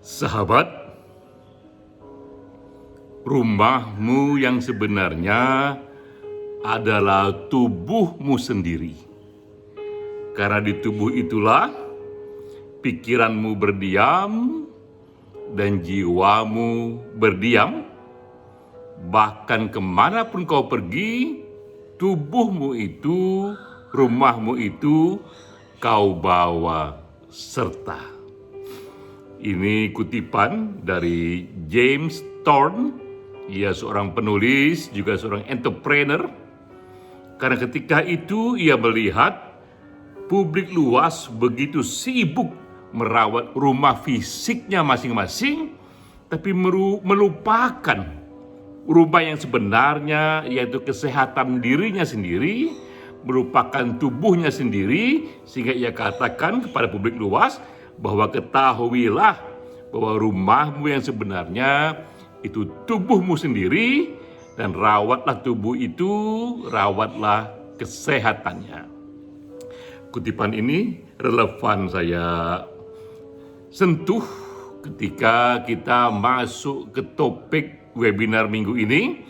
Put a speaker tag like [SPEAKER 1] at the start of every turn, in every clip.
[SPEAKER 1] Sahabat, rumahmu yang sebenarnya adalah tubuhmu sendiri. Karena di tubuh itulah pikiranmu berdiam dan jiwamu berdiam. Bahkan kemanapun kau pergi, tubuhmu itu, rumahmu itu kau bawa serta. Ini kutipan dari James Thorne. Ia seorang penulis, juga seorang entrepreneur. Karena ketika itu ia melihat publik luas begitu sibuk merawat rumah fisiknya masing-masing, tapi melupakan rumah yang sebenarnya, yaitu kesehatan dirinya sendiri, merupakan tubuhnya sendiri. Sehingga ia katakan kepada publik luas bahwa ketahuilah bahwa rumahmu yang sebenarnya itu tubuhmu sendiri, dan rawatlah tubuh itu, rawatlah kesehatannya. Kutipan ini relevan saya sentuh ketika kita masuk ke topik webinar minggu ini.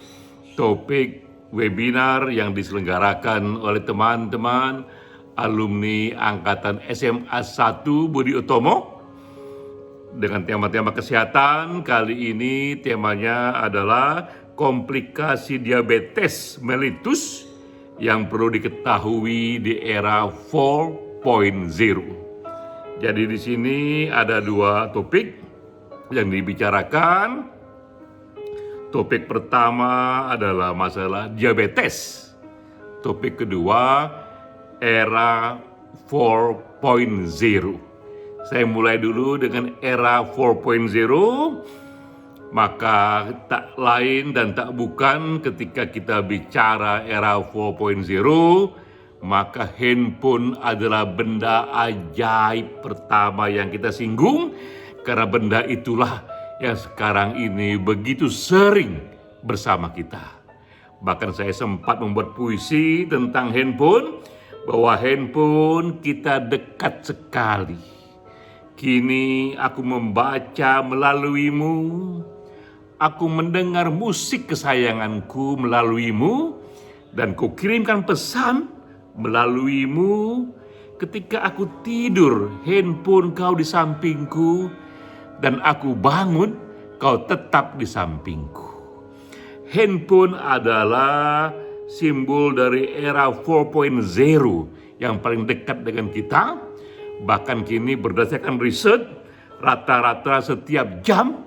[SPEAKER 1] Topik webinar yang diselenggarakan oleh teman-teman alumni Angkatan SMA 1 Budi Utomo dengan tema-tema kesehatan. Kali ini temanya adalah komplikasi diabetes mellitus yang perlu diketahui di era 4.0. Jadi di sini ada dua topik yang dibicarakan. Topik pertama adalah masalah diabetes. Topik kedua, era 4.0. Saya mulai dulu dengan era 4.0. Maka tak lain dan tak bukan ketika kita bicara era 4.0, maka handphone adalah benda ajaib pertama yang kita singgung. Karena benda itulah yang sekarang ini begitu sering bersama kita. Bahkan saya sempat membuat puisi tentang handphone, bahwa handphone kita dekat sekali. Kini aku membaca melaluimu, aku mendengar musik kesayanganku melaluimu, dan kau kirimkan pesan melaluimu. Ketika aku tidur, handphone kau di sampingku, dan aku bangun, kau tetap di sampingku. Handphone adalah simbol dari era 4.0 yang paling dekat dengan kita. Bahkan kini berdasarkan riset, rata-rata setiap jam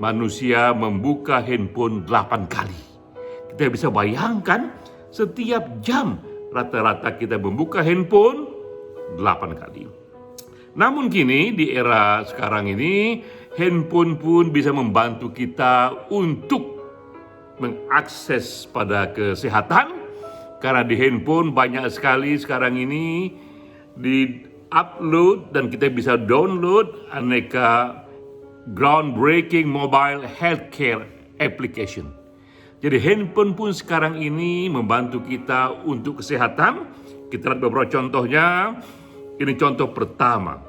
[SPEAKER 1] manusia membuka handphone 8 kali. Kita bisa bayangkan, setiap jam rata-rata kita membuka handphone 8 kali. Namun kini di era sekarang ini, handphone pun bisa membantu kita untuk mengakses pada kesehatan. Karena di handphone banyak sekali sekarang ini di-upload dan kita bisa download aneka groundbreaking mobile healthcare application. Jadi handphone pun sekarang ini membantu kita untuk kesehatan. Kita lihat beberapa contohnya. Ini contoh pertama.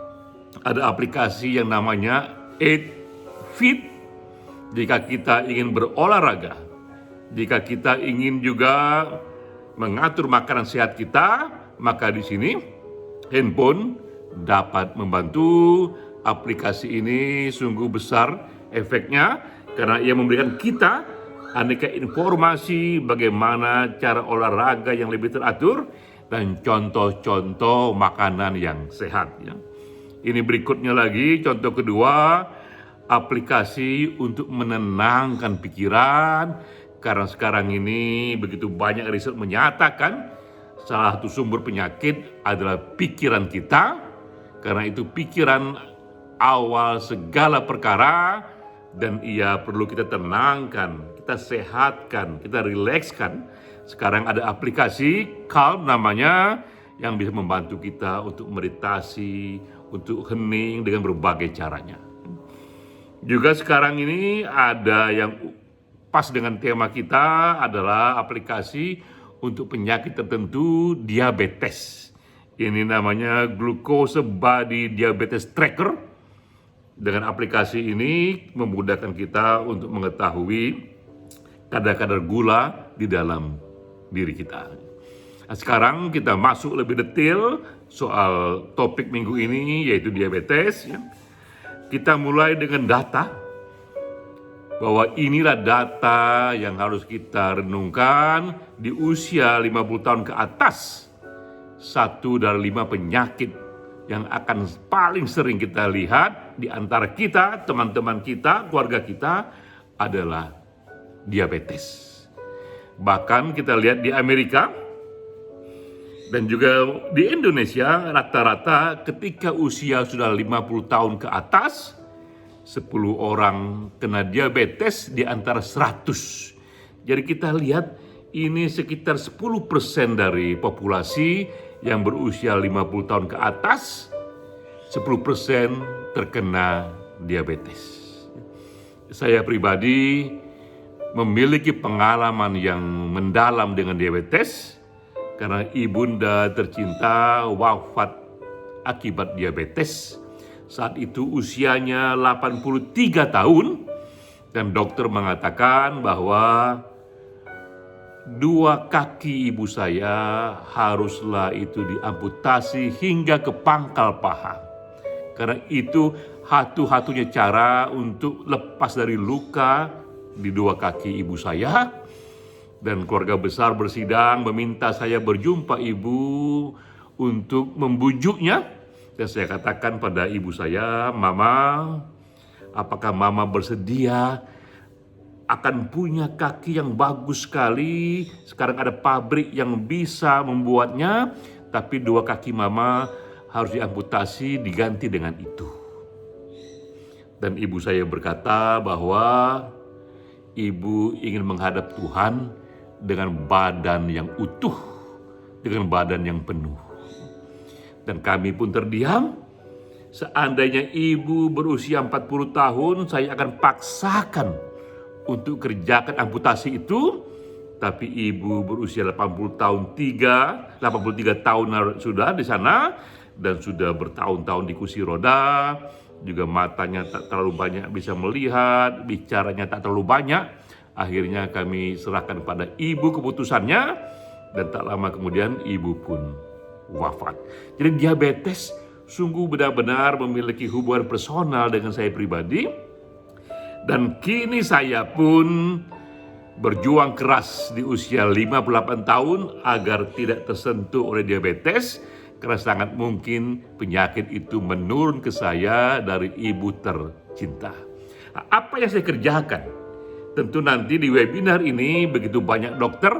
[SPEAKER 1] Ada aplikasi yang namanya Eat Fit. Jika kita ingin berolahraga, jika kita ingin juga mengatur makanan sehat kita, maka di sini handphone dapat membantu. Aplikasi ini sungguh besar efeknya karena ia memberikan kita aneka informasi bagaimana cara olahraga yang lebih teratur dan contoh-contoh makanan yang sehat. Ya. Ini berikutnya lagi, contoh kedua, aplikasi untuk menenangkan pikiran. Karena sekarang ini begitu banyak riset menyatakan salah satu sumber penyakit adalah pikiran kita. Karena itu pikiran awal segala perkara, dan ia perlu kita tenangkan, kita sehatkan, kita rilekskan. Sekarang ada aplikasi Calm namanya, yang bisa membantu kita untuk meditasi, untuk hening dengan berbagai caranya. Juga sekarang ini ada yang pas dengan tema kita adalah aplikasi untuk penyakit tertentu diabetes. Ini namanya Glucose Body Diabetes Tracker. Dengan aplikasi ini memudahkan kita untuk mengetahui kadar-kadar gula di dalam diri kita. Nah, sekarang kita masuk lebih detail soal topik minggu ini, yaitu diabetes. Kita mulai dengan data, bahwa inilah data yang harus kita renungkan di usia 50 tahun ke atas. 1 dari 5 penyakit yang akan paling sering kita lihat di antara kita, teman-teman kita, keluarga kita adalah diabetes. Bahkan kita lihat di Amerika dan juga di Indonesia, rata-rata ketika usia sudah 50 tahun ke atas, 10 orang kena diabetes di antara 100. Jadi kita lihat ini sekitar 10% dari populasi yang berusia 50 tahun ke atas, 10% terkena diabetes. Saya pribadi memiliki pengalaman yang mendalam dengan diabetes karena ibunda tercinta wafat akibat diabetes. Saat itu usianya 83 tahun dan dokter mengatakan bahwa 2 kaki ibu saya haruslah itu diamputasi hingga ke pangkal paha. Karena itu satu-satunya cara untuk lepas dari luka di 2 kaki ibu saya. Dan keluarga besar bersidang meminta saya berjumpa ibu untuk membujuknya. Dan saya katakan pada ibu saya, "Mama, apakah mama bersedia akan punya kaki yang bagus sekali? Sekarang ada pabrik yang bisa membuatnya, tapi 2 kaki mama harus diamputasi, diganti dengan itu." Dan ibu saya berkata bahwa ibu ingin menghadap Tuhan dengan badan yang utuh, dengan badan yang penuh. Dan kami pun terdiam. Seandainya ibu berusia 40 tahun, saya akan paksakan untuk kerjakan amputasi itu. Tapi ibu berusia 83 tahun sudah di sana, dan sudah bertahun-tahun di kursi roda, juga matanya tak terlalu banyak bisa melihat, bicaranya tak terlalu banyak. Akhirnya kami serahkan pada ibu keputusannya, dan tak lama kemudian ibu pun wafat. Jadi diabetes sungguh benar-benar memiliki hubungan personal dengan saya pribadi. Dan kini saya pun berjuang keras di usia 58 tahun agar tidak tersentuh oleh diabetes, karena sangat mungkin penyakit itu menurun ke saya dari ibu tercinta. Nah, apa yang saya kerjakan? Tentu nanti di webinar ini begitu banyak dokter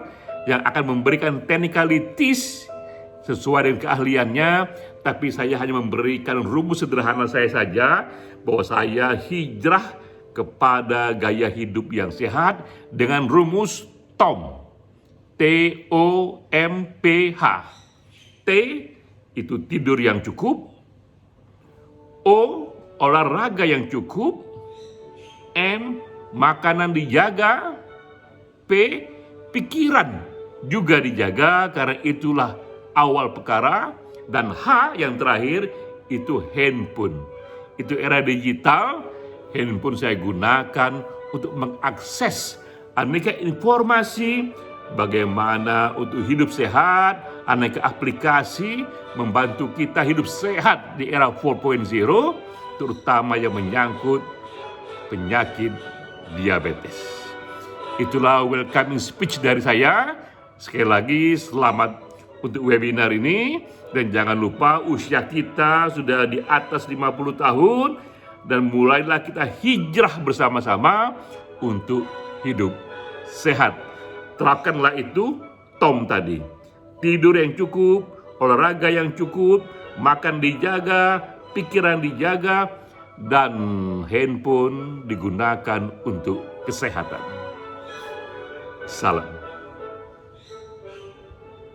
[SPEAKER 1] yang akan memberikan teknikalitis sesuai dengan keahliannya, tapi saya hanya memberikan rumus sederhana saya saja, bahwa saya hijrah kepada gaya hidup yang sehat dengan rumus TOMPH. T-O-M-P-H. T itu tidur yang cukup, O olahraga yang cukup, M makanan dijaga, P pikiran juga dijaga, karena itulah awal perkara, dan H yang terakhir itu handphone. Itu era digital, handphone saya gunakan untuk mengakses aneka informasi bagaimana untuk hidup sehat, aneka aplikasi membantu kita hidup sehat di era 4.0, terutama yang menyangkut penyakit diabetes. Itulah welcoming speech dari saya. Sekali lagi selamat untuk webinar ini, dan jangan lupa usia kita sudah di atas 50 tahun dan mulailah kita hijrah bersama-sama untuk hidup sehat. Terapkanlah itu Tom tadi. Tidur yang cukup, olahraga yang cukup, makan dijaga, pikiran dijaga, dan handphone digunakan untuk kesehatan. Salam.